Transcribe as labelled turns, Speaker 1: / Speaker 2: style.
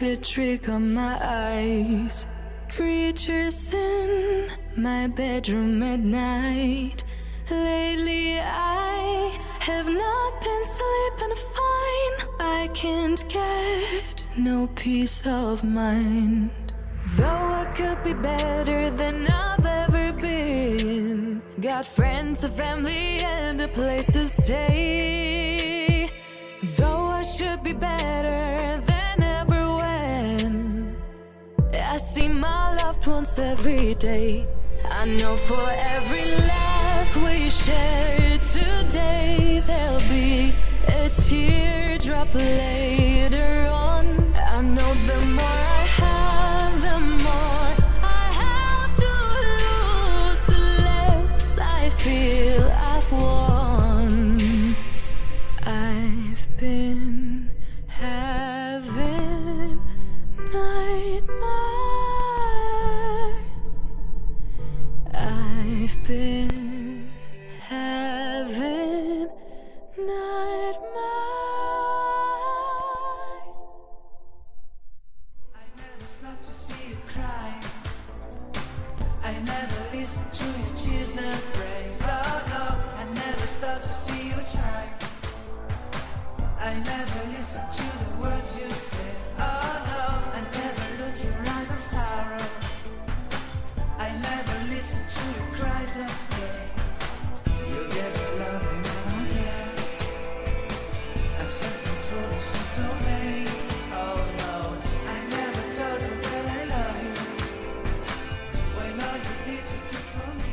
Speaker 1: a trick on my eyes. Creatures in my bedroom at night. Lately I have not been sleeping fine. I can't get no peace of mind. Though I could be better than I've ever been. Got friends, a family, and a place to stay. Though I should be better than ever when I see my loved ones every day. I know for every laugh we share today, there'll be a teardrop later on. I know the more I have, the more I have to lose, the less I feel I've won. I've been having nightmares. I've been having nightmares.
Speaker 2: I never stop to see you cry. I never listen to your tears and praise. Oh no, I never stop to see you try. I never listen to the words you say. Oh no, I never look your eyes of sorrow. I never listen to your cries of pain. You get your loving, I don't care. I'm sometimes foolish and so vain. Oh no, I never told you that I love you. When all you did from me.